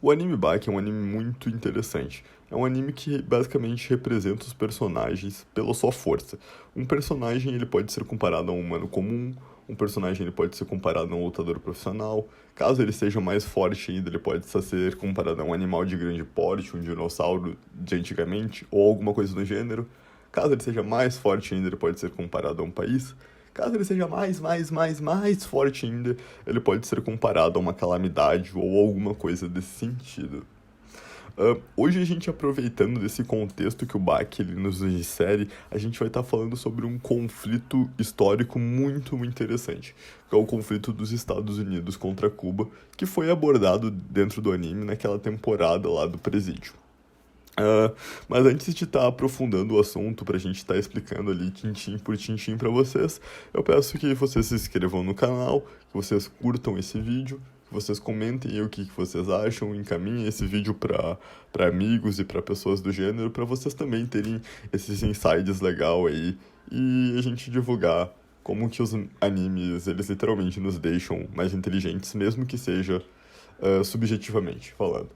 O anime Baki é um anime muito interessante. É um anime que basicamente representa os personagens pela sua força. Um personagem ele pode ser comparado a um humano comum, um personagem ele pode ser comparado a um lutador profissional. Caso ele seja mais forte ainda, ele pode só ser comparado a um animal de grande porte, um dinossauro de antigamente, ou alguma coisa do gênero. Caso ele seja mais forte ainda, ele pode ser comparado a um país. Caso ele seja mais forte ainda, ele pode ser comparado a uma calamidade ou alguma coisa desse sentido. Hoje a gente aproveitando desse contexto que o Bach ele nos insere, a gente vai estar falando sobre um conflito histórico muito interessante, que é o conflito dos Estados Unidos contra Cuba, que foi abordado dentro do anime naquela temporada lá do Presídio. Mas antes de estar aprofundando o assunto, pra gente estar explicando ali tintim por tintim pra vocês, eu peço que vocês se inscrevam no canal, que vocês curtam esse vídeo, que vocês comentem aí o que vocês acham, encaminhem esse vídeo pra amigos e pra pessoas do gênero, pra vocês também terem esses insights legal aí e a gente divulgar como que os animes, eles literalmente nos deixam mais inteligentes, mesmo que seja subjetivamente falando.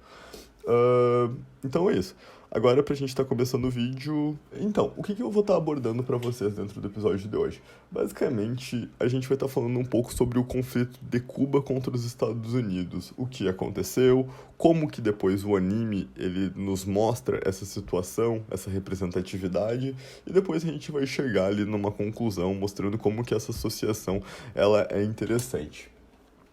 Então é isso. Agora, pra gente estar começando o vídeo. Então, o que eu vou estar abordando pra vocês dentro do episódio de hoje? Basicamente, a gente vai estar falando um pouco sobre o conflito de Cuba contra os Estados Unidos, o que aconteceu, como que depois o anime ele nos mostra essa situação, essa representatividade, e depois a gente vai chegar ali numa conclusão mostrando como que essa associação ela é interessante.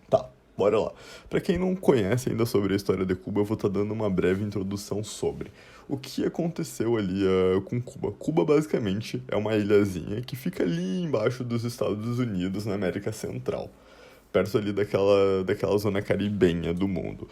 Tá. Bora lá. Para quem não conhece ainda sobre a história de Cuba, eu vou estar dando uma breve introdução sobre o que aconteceu ali com Cuba. Cuba, basicamente, é uma ilhazinha que fica ali embaixo dos Estados Unidos, na América Central. Perto ali daquela zona caribenha do mundo.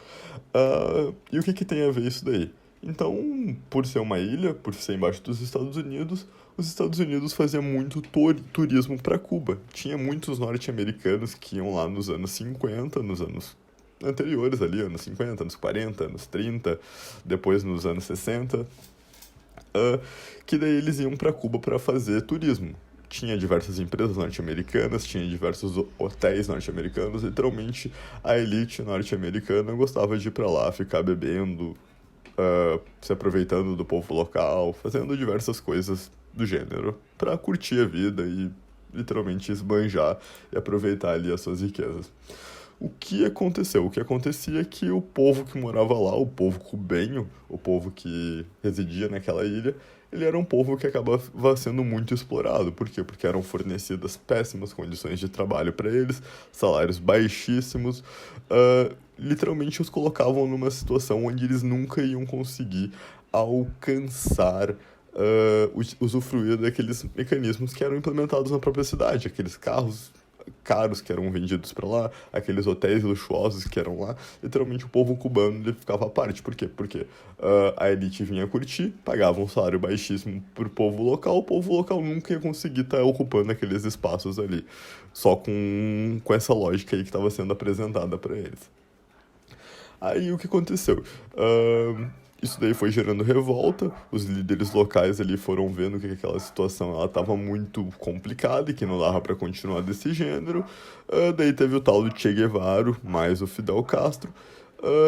E o que tem a ver isso daí? Então, por ser uma ilha, por ser embaixo dos Estados Unidos, os Estados Unidos faziam muito turismo para Cuba. Tinha muitos norte-americanos que iam lá nos anos 50, nos anos anteriores ali, anos 50, anos 40, anos 30, depois nos anos 60, que daí eles iam para Cuba para fazer turismo. Tinha diversas empresas norte-americanas, tinha diversos hotéis norte-americanos, literalmente a elite norte-americana gostava de ir para lá, ficar bebendo, se aproveitando do povo local, fazendo diversas coisas do gênero, para curtir a vida e literalmente esbanjar e aproveitar ali as suas riquezas. O que aconteceu? O que acontecia é que o povo que morava lá, o povo cubenho, o povo que residia naquela ilha, ele era um povo que acabava sendo muito explorado. Por quê? Porque eram fornecidas péssimas condições de trabalho para eles, salários baixíssimos, literalmente os colocavam numa situação onde eles nunca iam conseguir alcançar usufruir daqueles mecanismos que eram implementados na própria cidade, aqueles carros caros que eram vendidos para lá, aqueles hotéis luxuosos que eram lá, literalmente o povo cubano ele ficava à parte. Por quê? Porque a elite vinha curtir, pagava um salário baixíssimo pro povo local, o povo local nunca ia conseguir estar ocupando aqueles espaços ali, só com essa lógica aí que estava sendo apresentada para eles. Aí o que aconteceu? Isso daí foi gerando revolta, os líderes locais ali foram vendo que aquela situação ela estava muito complicada e que não dava para continuar desse gênero. Daí teve o tal do Che Guevara, mais o Fidel Castro,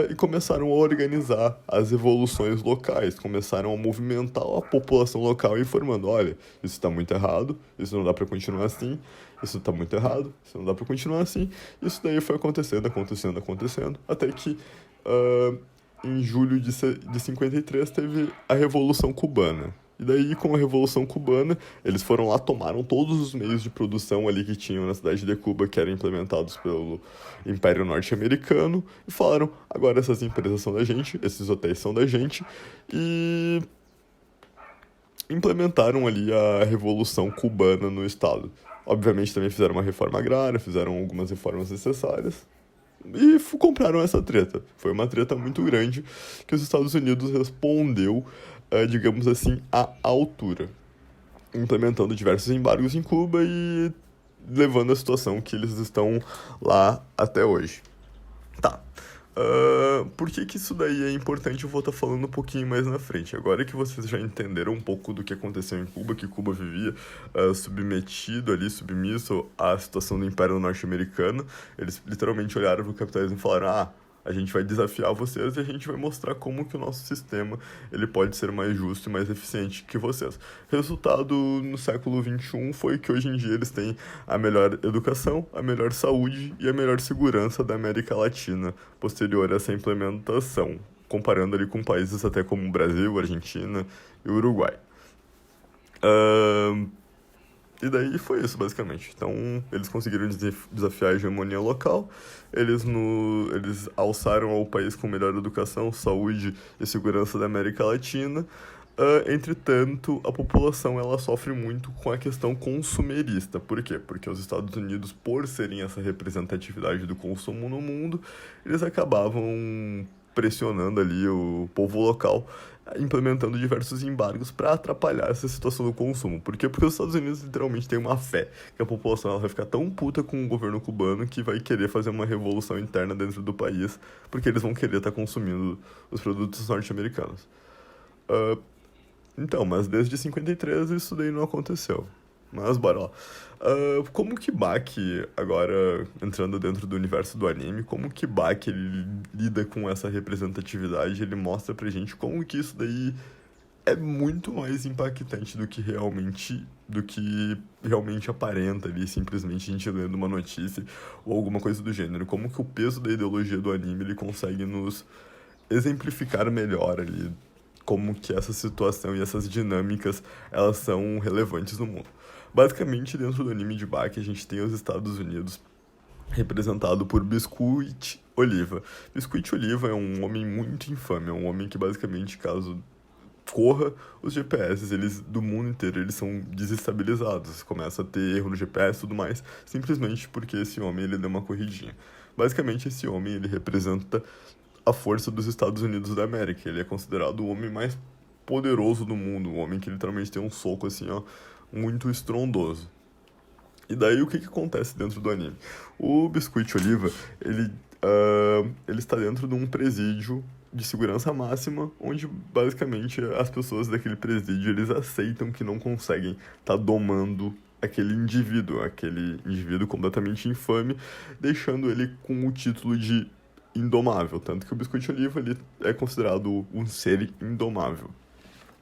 e começaram a organizar as revoluções locais, começaram a movimentar a população local informando, olha, isso está muito errado, isso não dá para continuar assim, isso está muito errado, isso não dá para continuar assim. Isso daí foi acontecendo, até que em julho de 53 teve a Revolução Cubana. E daí, com a Revolução Cubana, eles foram lá, tomaram todos os meios de produção ali que tinham na cidade de Cuba, que eram implementados pelo Império Norte-Americano, e falaram, agora essas empresas são da gente, esses hotéis são da gente, e implementaram ali a Revolução Cubana no estado. Obviamente também fizeram uma reforma agrária, fizeram algumas reformas necessárias, e compraram essa treta. Foi uma treta muito grande que os Estados Unidos respondeu, digamos assim, à altura, implementando diversos embargos em Cuba e levando a situação que eles estão lá até hoje. Tá. Por que isso daí é importante? Eu vou estar falando um pouquinho mais na frente. Agora que vocês já entenderam um pouco do que aconteceu em Cuba, que Cuba vivia submetido ali, submisso à situação do Império Norte-Americano, eles literalmente olharam para o capitalismo e falaram, A gente vai desafiar vocês e a gente vai mostrar como que o nosso sistema ele pode ser mais justo e mais eficiente que vocês. Resultado no século XXI foi que hoje em dia eles têm a melhor educação, a melhor saúde e a melhor segurança da América Latina posterior a essa implementação, comparando ali com países até como o Brasil, Argentina e Uruguai. E daí foi isso, basicamente. Então, eles conseguiram desafiar a hegemonia local, eles alçaram ao país com melhor educação, saúde e segurança da América Latina. Entretanto, a população ela sofre muito com a questão consumerista. Por quê? Porque os Estados Unidos, por serem essa representatividade do consumo no mundo, eles acabavam pressionando ali o povo local, implementando diversos embargos para atrapalhar essa situação do consumo. Por quê? Porque os Estados Unidos literalmente têm uma fé que a população ela vai ficar tão puta com o governo cubano que vai querer fazer uma revolução interna dentro do país, porque eles vão querer estar consumindo os produtos norte-americanos. Então, mas desde 53 isso daí não aconteceu. Mas bora lá. Como que Baki, agora entrando dentro do universo do anime, como que Baki ele lida com essa representatividade? Ele mostra pra gente como que isso daí é muito mais impactante do que realmente aparenta ali, simplesmente a gente lendo uma notícia ou alguma coisa do gênero. Como que o peso da ideologia do anime ele consegue nos exemplificar melhor ali como que essa situação e essas dinâmicas elas são relevantes no mundo. Basicamente, dentro do anime de Baki, a gente tem os Estados Unidos representado por Biscuit Oliva. Biscuit Oliva é um homem muito infame, é um homem que basicamente, caso corra, os GPS eles, do mundo inteiro eles são desestabilizados. Começa a ter erro no GPS e tudo mais, simplesmente porque esse homem ele deu uma corridinha. Basicamente, esse homem ele representa a força dos Estados Unidos da América. Ele é considerado o homem mais poderoso do mundo, um homem que literalmente tem um soco assim, ó, muito estrondoso. E daí o que acontece dentro do anime? O Biscuit Oliva, ele está dentro de um presídio de segurança máxima, onde basicamente as pessoas daquele presídio eles aceitam que não conseguem estar domando aquele indivíduo completamente infame, deixando ele com o título de indomável, tanto que o Biscoito Oliva ele é considerado um ser indomável.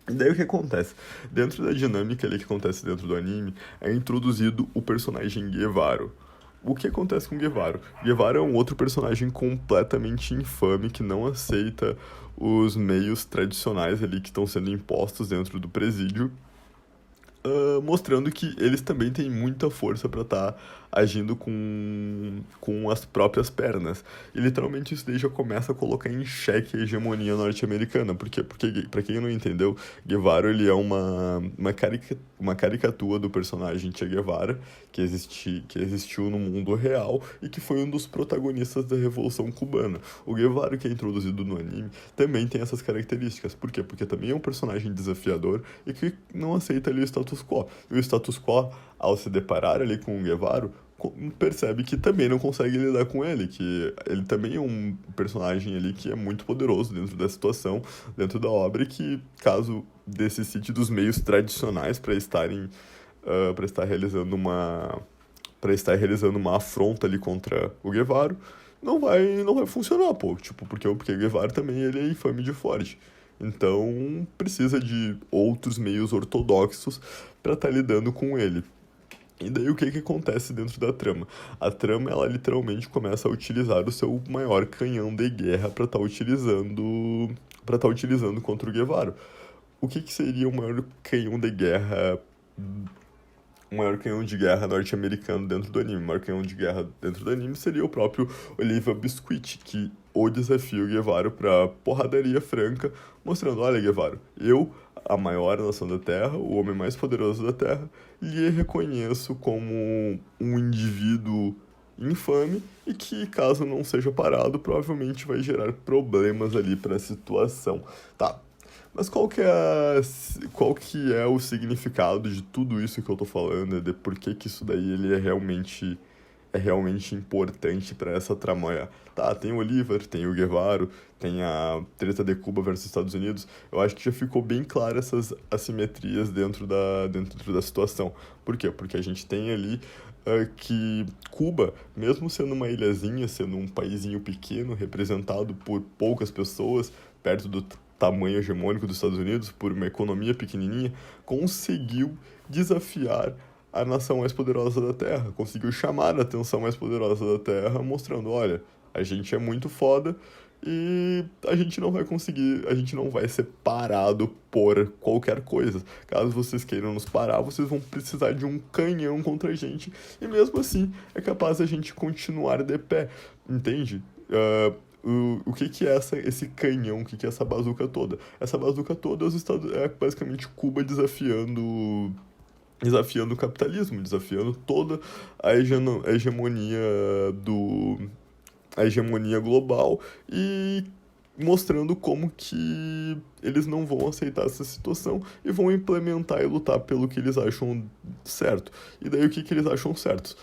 E daí o que acontece? Dentro da dinâmica ali que acontece dentro do anime, é introduzido o personagem Guevaro. O que acontece com Guevaro? Guevaro é um outro personagem completamente infame que não aceita os meios tradicionais ali que estão sendo impostos dentro do presídio, mostrando que eles também têm muita força para estar agindo com as próprias pernas. E literalmente isso daí já começa a colocar em xeque a hegemonia norte-americana. Porque para quem não entendeu, Guevara ele é uma caricatura do personagem Che Guevara que existiu no mundo real e que foi um dos protagonistas da Revolução Cubana. O Guevara que é introduzido no anime também tem essas características. Por quê? Porque também é um personagem desafiador e que não aceita ali o status quo. E o status quo, ao se deparar ali com o Guevara, percebe que também não consegue lidar com ele, que ele também é um personagem ali que é muito poderoso dentro da situação, dentro da obra, e que caso necessite dos meios tradicionais para estar realizando uma afronta ali contra o Guevara, não vai funcionar, pô, tipo, porque o Guevara também ele é infame de forte. Então, precisa de outros meios ortodoxos para estar lidando com ele. E daí o que acontece dentro da trama? A trama, ela literalmente começa a utilizar o seu maior canhão de guerra para estar utilizando contra o Guevara. O que seria o maior canhão de guerra norte-americano dentro do anime? O maior canhão de guerra dentro do anime seria o próprio Oliva Biscuit, que o desafia o Guevara pra porradaria franca, mostrando, olha Guevara, eu, a maior nação da Terra, o homem mais poderoso da Terra, lhe reconheço como um indivíduo infame e que, caso não seja parado, provavelmente vai gerar problemas ali para a situação. Tá, mas qual que é o significado de tudo isso que eu tô falando, de por que isso daí ele é é realmente importante para essa tramóia. Tá, tem o Oliver, tem o Guevara, tem a treta de Cuba versus Estados Unidos. Eu acho que já ficou bem claro essas assimetrias dentro da situação. Por quê? Porque a gente tem ali que Cuba, mesmo sendo uma ilhazinha, sendo um paísinho pequeno, representado por poucas pessoas, perto do tamanho hegemônico dos Estados Unidos, por uma economia pequenininha, conseguiu desafiar a nação mais poderosa da Terra, conseguiu chamar a atenção mais poderosa da Terra, mostrando, olha, a gente é muito foda e a gente não vai conseguir, a gente não vai ser parado por qualquer coisa. Caso vocês queiram nos parar, vocês vão precisar de um canhão contra a gente e mesmo assim é capaz a gente continuar de pé, entende? O que é esse canhão, o que é essa bazuca toda? Essa bazuca toda é basicamente Cuba desafiando o capitalismo, desafiando toda a hegemonia a hegemonia global e mostrando como que eles não vão aceitar essa situação e vão implementar e lutar pelo que eles acham certo. E daí o que eles acham certos?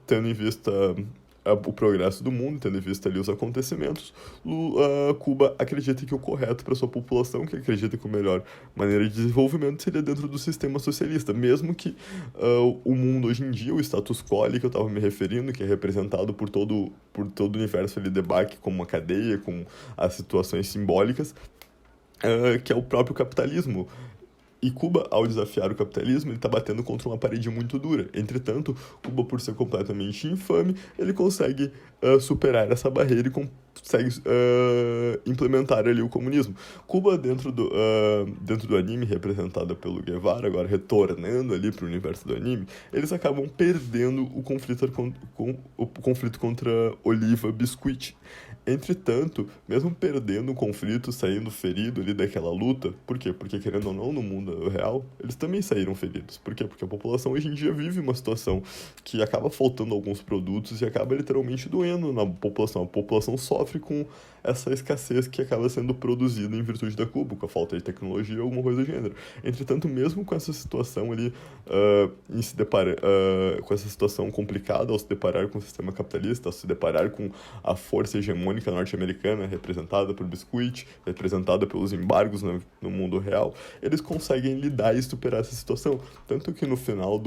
Tendo em vista o progresso do mundo, tendo em vista ali os acontecimentos, Cuba acredita que o correto para sua população, que acredita que a melhor maneira de desenvolvimento seria dentro do sistema socialista, mesmo que o mundo hoje em dia, o status quo ali que eu estava me referindo, que é representado por todo o universo ali de Bach como uma cadeia, com as situações simbólicas, que é o próprio capitalismo. E Cuba, ao desafiar o capitalismo, ele está batendo contra uma parede muito dura. Entretanto, Cuba, por ser completamente infame, ele consegue superar essa barreira e consegue implementar ali o comunismo. Cuba, dentro do anime, representada pelo Guevara, agora retornando ali para o universo do anime, eles acabam perdendo o conflito contra Oliva Biscuit. Entretanto, mesmo perdendo o conflito, saindo ferido ali daquela luta, por quê? Porque, querendo ou não, no mundo real, eles também saíram feridos. Por quê? Porque a população hoje em dia vive uma situação que acaba faltando alguns produtos e acaba literalmente doendo na população. A população sofre com essa escassez que acaba sendo produzida em virtude da Cuba, com a falta de tecnologia ou alguma coisa do gênero. Entretanto, mesmo com essa situação ali, com essa situação complicada, ao se deparar com o sistema capitalista, ao se deparar com a força hegemônica norte-americana, representada por Biscuit, representada pelos embargos no mundo real, eles conseguem lidar e superar essa situação. Tanto que no final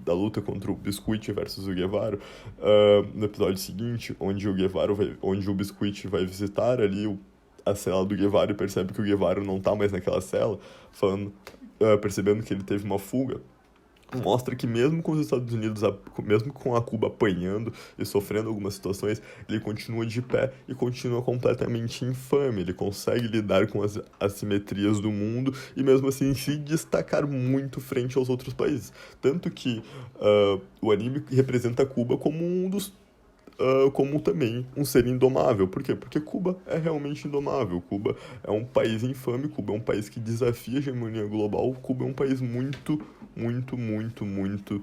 da luta contra o Biscuit versus o Guevara, no episódio seguinte, onde o Biscuit vai visitar ali a cela do Guevara e percebe que o Guevara não tá mais naquela cela, percebendo que ele teve uma fuga, mostra que mesmo com os Estados Unidos, mesmo com a Cuba apanhando e sofrendo algumas situações, ele continua de pé e continua completamente infame. Ele consegue lidar com as assimetrias do mundo e mesmo assim se destacar muito frente aos outros países. Tanto que o anime representa Cuba como também um ser indomável. Por quê? Porque Cuba é realmente indomável. Cuba é um país infame, Cuba é um país que desafia a hegemonia global, Cuba é um país muito, muito, muito, muito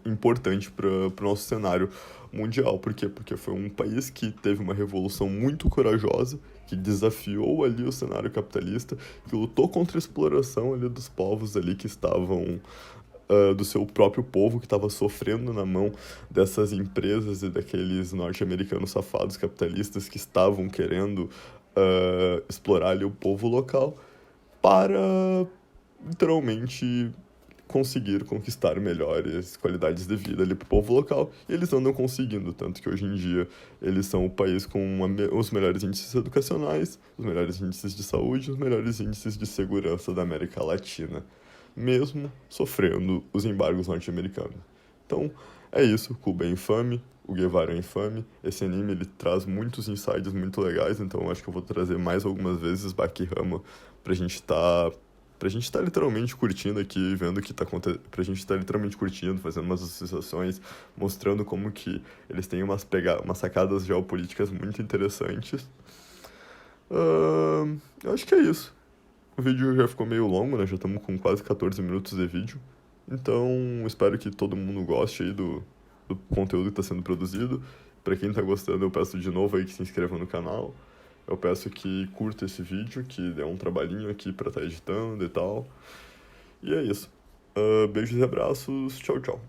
importante para o nosso cenário mundial. Por quê? Porque foi um país que teve uma revolução muito corajosa, que desafiou ali o cenário capitalista, que lutou contra a exploração ali dos povos ali que estavam do seu próprio povo que estava sofrendo na mão dessas empresas e daqueles norte-americanos safados capitalistas que estavam querendo explorar ali o povo local para literalmente conseguir conquistar melhores qualidades de vida ali pro povo local, e eles andam conseguindo, tanto que hoje em dia eles são o país com os melhores índices educacionais, os melhores índices de saúde, os melhores índices de segurança da América Latina, mesmo sofrendo os embargos norte-americanos. Então, é isso, Cuba é infame, o Guevara é infame, esse anime ele traz muitos insights muito legais, então eu acho que eu vou trazer mais algumas vezes Bakihama pra gente tá literalmente curtindo aqui, vendo o que tá acontecendo, pra gente tá literalmente curtindo, fazendo umas associações, mostrando como que eles têm umas sacadas geopolíticas muito interessantes. Eu acho que é isso. O vídeo já ficou meio longo, né? Já estamos com quase 14 minutos de vídeo. Então, espero que todo mundo goste aí do conteúdo que está sendo produzido. Para quem tá gostando, eu peço de novo aí que se inscreva no canal. Eu peço que curta esse vídeo, que dê um trabalhinho aqui para estar editando e tal. E é isso. Beijos e abraços. Tchau, tchau.